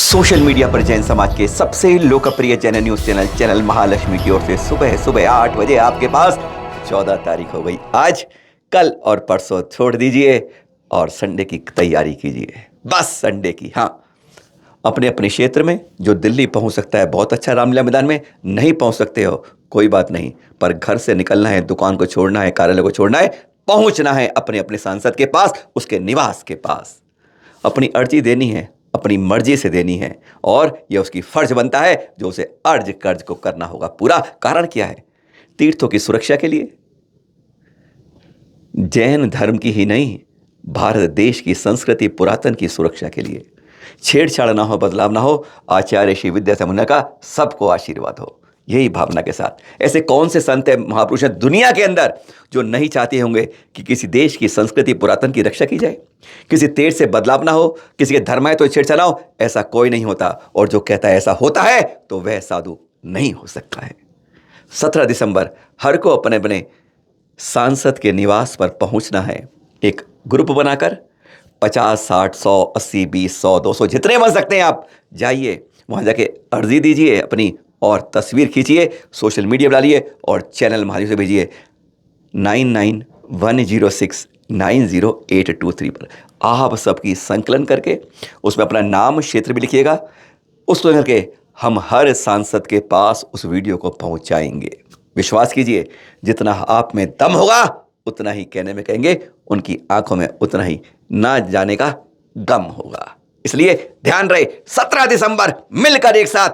Social media पर जैन समाज के सबसे लोकप्रिय जैन न्यूज चैनल महालक्ष्मी की ओर से सुबह सुबह 8 बजे आपके पास 14 तारीख हो गई। आज कल और परसों छोड़ दीजिए और संडे की तैयारी कीजिए। बस संडे की। हाँ, अपने अपने क्षेत्र में जो दिल्ली पहुंच सकता है बहुत अच्छा, रामलीला मैदान में नहीं पहुंच सकते हो कोई बात नहीं, पर घर से निकलना है, दुकान को छोड़ना है, कार्यालय को छोड़ना है, पहुंचना है अपने अपने सांसद के पास, उसके निवास के पास। अपनी अर्जी देनी है, अपनी मर्जी से देनी है और यह उसकी फर्ज बनता है जो उसे अर्ज कर्ज को करना होगा पूरा। कारण क्या है? तीर्थों की सुरक्षा के लिए, जैन धर्म की ही नहीं भारत देश की संस्कृति पुरातन की सुरक्षा के लिए। छेड़छाड़ ना हो, बदलाव ना हो, आचार्य श्री विद्यासागर मुनि का सबको आशीर्वाद हो, यही भावना के साथ। ऐसे कौन से संत है, महापुरुष हैं दुनिया के अंदर जो नहीं चाहते होंगे कि किसी देश की संस्कृति पुरातन की रक्षा की जाए, किसी तेज से बदलाव ना हो, किसी के धर्म है तो छेड़छाड़ ना हो। ऐसा कोई नहीं होता, और जो कहता है ऐसा होता है तो वह साधु नहीं हो सकता है। 17 दिसंबर हर को अपने अपने सांसद के निवास पर पहुंचना है। एक ग्रुप बनाकर 50, 60, 100, 80, 20, 100, 200 जितने बन सकते हैं आप जाइए, वहां जाके अर्जी दीजिए अपनी और तस्वीर खींचिए, सोशल मीडिया बना लिए और चैनल माध्यम से भेजिए 9910690823 पर। आप सबकी संकलन करके उसमें अपना नाम, क्षेत्र भी लिखिएगा। उसको करके हम हर सांसद के पास उस वीडियो को पहुंचाएंगे। विश्वास कीजिए, जितना आप में दम होगा उतना ही कहने में कहेंगे, उनकी आंखों में उतना ही ना जाने का गम होगा। इसलिए ध्यान रहे, 17 दिसंबर मिलकर एक साथ,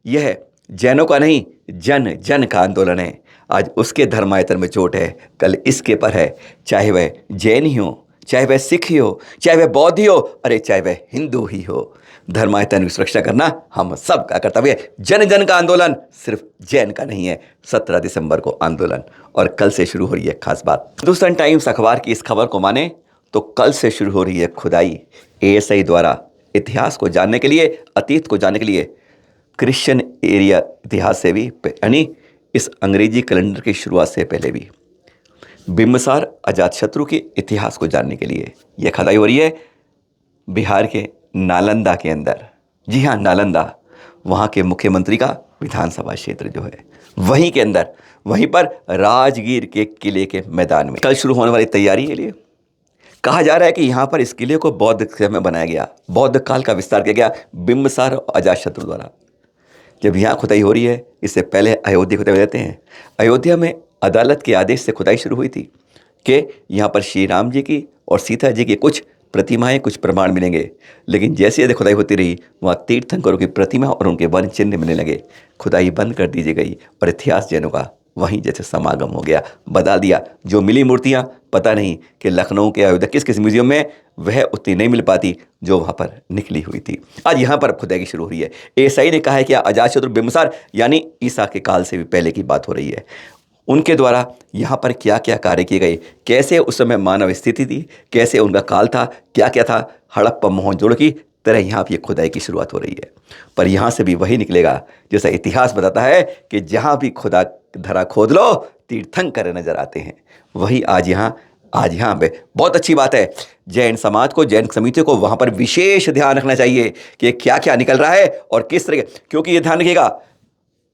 यह जैनों का नहीं जन जन का आंदोलन है। आज उसके धर्मायतन में चोट है, कल इसके पर है। चाहे वह जैन ही हो, चाहे वह सिख ही हो, चाहे वह बौद्ध ही हो, अरे चाहे वह हिंदू ही हो, धर्मायतन की सुरक्षा करना हम सब का कर्तव्य है। जन जन का आंदोलन सिर्फ जैन का नहीं है। 17 दिसंबर को आंदोलन, और कल से शुरू हो रही है खास बात। हिंदुस्तान टाइम्स अखबार की इस खबर को माने तो कल से शुरू हो रही है खुदाई। एएसआई द्वारा इतिहास को जानने के लिए, अतीत को जानने के लिए, क्रिश्चियन एरिया इतिहास से भी, यानी इस अंग्रेजी कैलेंडर की शुरुआत से पहले भी, बिंबिसार अजातशत्रु के इतिहास को जानने के लिए यह खुदाई हो रही है बिहार के नालंदा के अंदर। जी हाँ, नालंदा, वहाँ के मुख्यमंत्री का विधानसभा क्षेत्र जो है वहीं के अंदर, वहीं पर राजगीर के किले के मैदान में कल शुरू होने वाली तैयारी के लिए कहा जा रहा है कि यहाँ पर इस किले को बौद्ध काल में बनाया गया, बौद्ध काल का विस्तार किया गया बिंबिसार और अजातशत्रु द्वारा। जब यहाँ खुदाई हो रही है, इससे पहले अयोध्या खुदाई रहते हैं। अयोध्या में अदालत के आदेश से खुदाई शुरू हुई थी कि यहाँ पर श्री राम जी की और सीता जी की कुछ प्रतिमाएं, कुछ प्रमाण मिलेंगे। लेकिन जैसे जैसे खुदाई होती रही, वहाँ तीर्थंकरों की प्रतिमा और उनके वर्ण चिन्ह मिलने लगे। खुदाई बंद कर दी गई और इतिहास जैनों का वहीं जैसे समागम हो गया, बता दिया। जो मिली मूर्तियाँ पता नहीं कि लखनऊ के अयोध्या किस किस म्यूजियम में, वह उतनी नहीं मिल पाती जो वहाँ पर निकली हुई थी। आज यहाँ पर खुदाई शुरू हो रही है। एएसआई ने कहा है कि अजातशत्रु बिंबिसार यानी ईसा के काल से भी पहले की बात हो रही है। उनके द्वारा यहाँ पर क्या क्या कार्य किए गए, कैसे उस समय मानव स्थिति थी, कैसे उनका काल था, क्या क्या था, हड़प्पा मोहनजोदड़ो की तरह यहाँ पर खुदाई की शुरुआत हो रही है। पर यहाँ से भी वही निकलेगा जैसा इतिहास बताता है कि जहाँ भी खुदा धरा खोद लो तीर्थंकर नजर आते हैं। वही आज यहाँ पे बहुत अच्छी बात है। जैन समाज को, जैन समिति को वहाँ पर विशेष ध्यान रखना चाहिए कि क्या क्या निकल रहा है और किस तरह, क्योंकि ये ध्यान रखिएगा,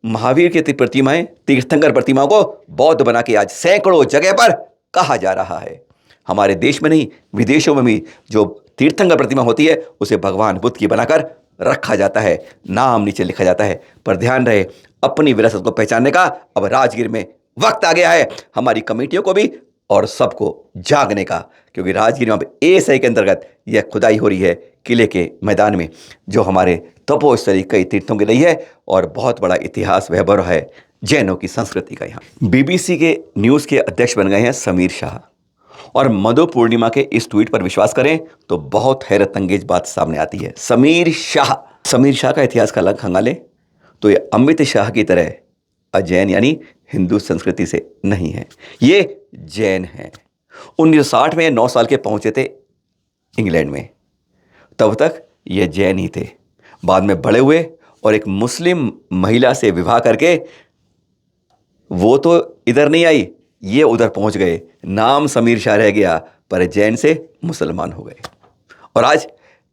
महावीर की प्रतिमाएं, तीर्थंकर प्रतिमाओं को बौद्ध बना के आज सैकड़ों जगह पर कहा जा रहा है। हमारे देश में नहीं, विदेशों में भी जो तीर्थंकर प्रतिमा होती है उसे भगवान बुद्ध की बनाकर रखा जाता है, नाम नीचे लिखा जाता है। पर ध्यान रहे, अपनी विरासत को पहचानने का अब राजगीर में वक्त आ गया है, हमारी कमेटियों को भी और सबको जागने का, क्योंकि राजगीर में एएसआई के अंतर्गत यह खुदाई हो रही है किले के मैदान में, जो हमारे तपोस्थली कई तीर्थों की रही है और बहुत बड़ा इतिहास वैभव है जैनों की संस्कृति का। यहाँ बीबीसी के न्यूज़ के अध्यक्ष बन गए हैं समीर शाह, और मधु पूर्णिमा के इस ट्वीट पर विश्वास करें तो बहुत हैरत अंगेज बात सामने आती है। समीर शाह का इतिहास का अलग खंगालें तो ये अमित शाह की तरह अजैन यानी हिंदू संस्कृति से नहीं है, ये जैन हैं। 1960 में 9 साल के पहुंचे थे इंग्लैंड में, तब तक ये जैन ही थे। बाद में बड़े हुए और एक मुस्लिम महिला से विवाह करके वो तो इधर नहीं आई, ये उधर पहुंच गए। नाम समीर शाह रह गया, पर जैन से मुसलमान हो गए। और आज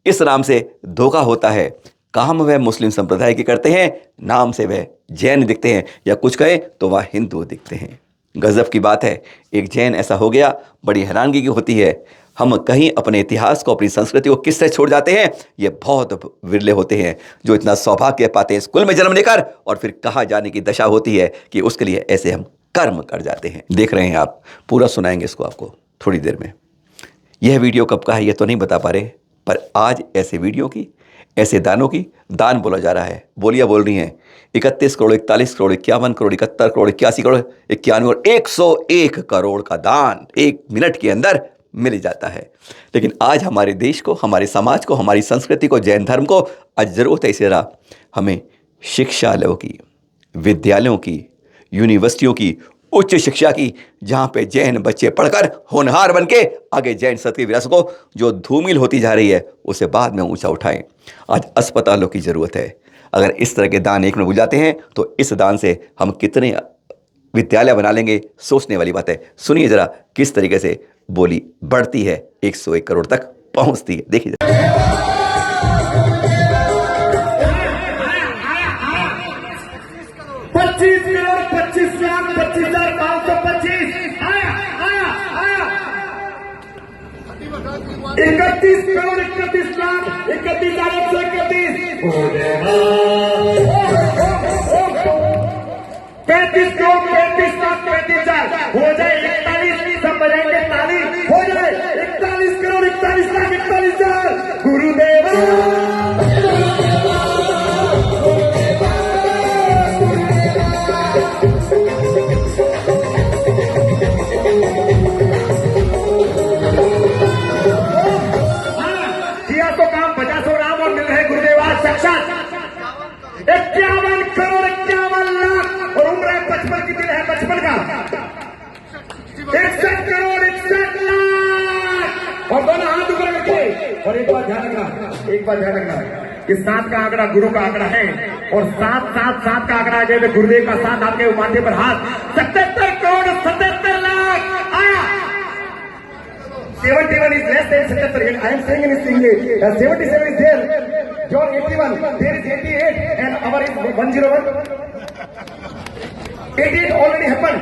इस नाम से धोखा होता है काम वह मुस्लिम संप्रदाय के करते हैं, नाम से वह जैन दिखते हैं, या कुछ कहे तो वह हिंदू दिखते हैं। गजब की बात है, एक जैन ऐसा हो गया, बड़ी हैरानगी की होती है। हम कहीं अपने इतिहास को, अपनी संस्कृति को किस तरह छोड़ जाते हैं, ये बहुत विरले होते हैं जो इतना सौभाग्य पाते हैं स्कूल में जन्म लेकर, और फिर कहाँ जाने की दशा होती है कि उसके लिए ऐसे हम कर्म कर जाते हैं। देख रहे हैं आप, पूरा सुनाएंगे इसको आपको थोड़ी देर में। यह वीडियो कब का है ये तो नहीं बता पा रहे, पर आज ऐसे वीडियो की, ऐसे दानों की दान बोला जा रहा है। बोलियां बोल रही हैं 31 करोड़, 41 करोड़, 51 करोड़, 71 करोड़, 81 करोड़, 91 करोड़, 101 करोड़ का दान 1 मिनट के अंदर मिल जाता है। लेकिन आज हमारे देश को, हमारे समाज को, हमारी संस्कृति को, जैन धर्म को आज जरूरत है इसी तरह हमें शिक्षालयों की, विद्यालयों की, यूनिवर्सिटियों की, उच्च शिक्षा की, जहाँ पे जैन बच्चे पढ़कर होनहार बन के आगे जैन संस्कृति विरासत को जो धूमिल होती जा रही है उसे बाद में ऊंचा उठाएं। आज अस्पतालों की ज़रूरत है। अगर इस तरह के दान एक में बुझाते हैं तो इस दान से हम कितने विद्यालय बना लेंगे, सोचने वाली बात है। सुनिए जरा किस तरीके से बोली बढ़ती है, 101 करोड़ तक पहुंचती है। देखिए 25 करोड़ 25 लाख 25,525 आया आया आया 31 करोड़ 31 लाख 31,131 हो जाएगा। 35 करोड़ 35 लाख 35,000 हो जाए 41, सब बजाएंगे ताली, हो जाए 41 करोड़ 41 लाख 41,000 गुरुदेव। किया तो काम 50 राम और मिल रहे गुरुदेव आज साक्षात 51 करोड़ 51 लाख और उम्र है 55 की दिन है 55 का 61 करोड़ 61 लाख और दोनों हाथ ऊपर करके। और एक बात ध्यान रखना, एक बात ध्यान रखना कि 7 का आंकड़ा गुरु का आंकड़ा है और 7 का आंकड़ा आ जाए तो गुरुदेव का 7 आपके माथे पर हाथ 77 करोड़ 77 लाख आया। 71 is less than 77. I am saying in English. 77 is there. John 81. There is 88 and our is 101. 88 already happened.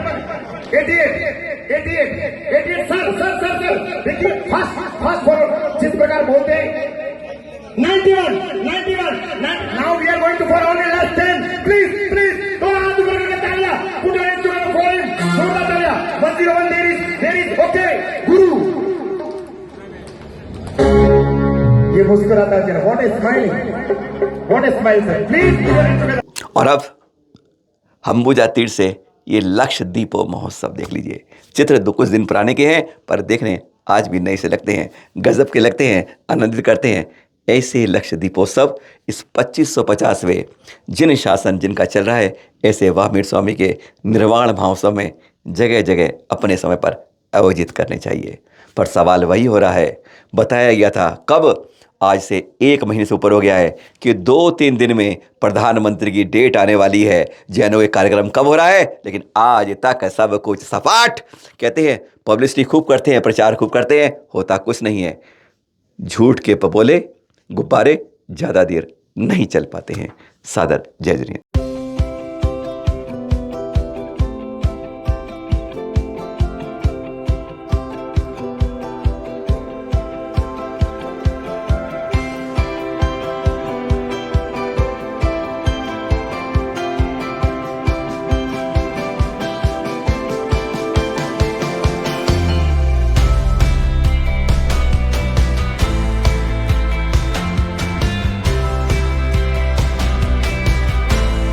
88. Sir. देखिए fast forward. जिस प्रकार बोलते हैं 91. Now we are going to for only last 10. Please. दो हाथ ऊपर करके तालियां. Put your hands together for him. जोरदार तालियां. 101 there is okay. गुरु ये मुस्कुराता है, what a smile sir, please. और अब अंबुजा तीर से ये लक्षद्वीपों महोत्सव देख लीजिए। चित्र तो कुछ दिन पुराने के हैं पर देखने आज भी नए से लगते हैं, गजब के लगते हैं, आनंदित करते हैं। ऐसे लक्षद्वीपोत्सव इस 2550वें जिन शासन जिनका चल रहा है, ऐसे वामन स्वामी के निर्वाण महोत्सव में जगह जगह अपने समय पर आयोजित करने चाहिए। पर सवाल वही हो रहा है, बताया गया था कब, आज से 1 महीने से ऊपर हो गया है कि 2-3 दिन में प्रधानमंत्री की डेट आने वाली है। जैनों के कार्यक्रम कब हो रहा है, लेकिन आज तक सब कुछ सपाट। कहते हैं पब्लिसिटी खूब करते हैं, प्रचार खूब करते हैं, होता कुछ नहीं है। झूठ के पपोले गुब्बारे ज़्यादा देर नहीं चल पाते हैं। सादर जय जय।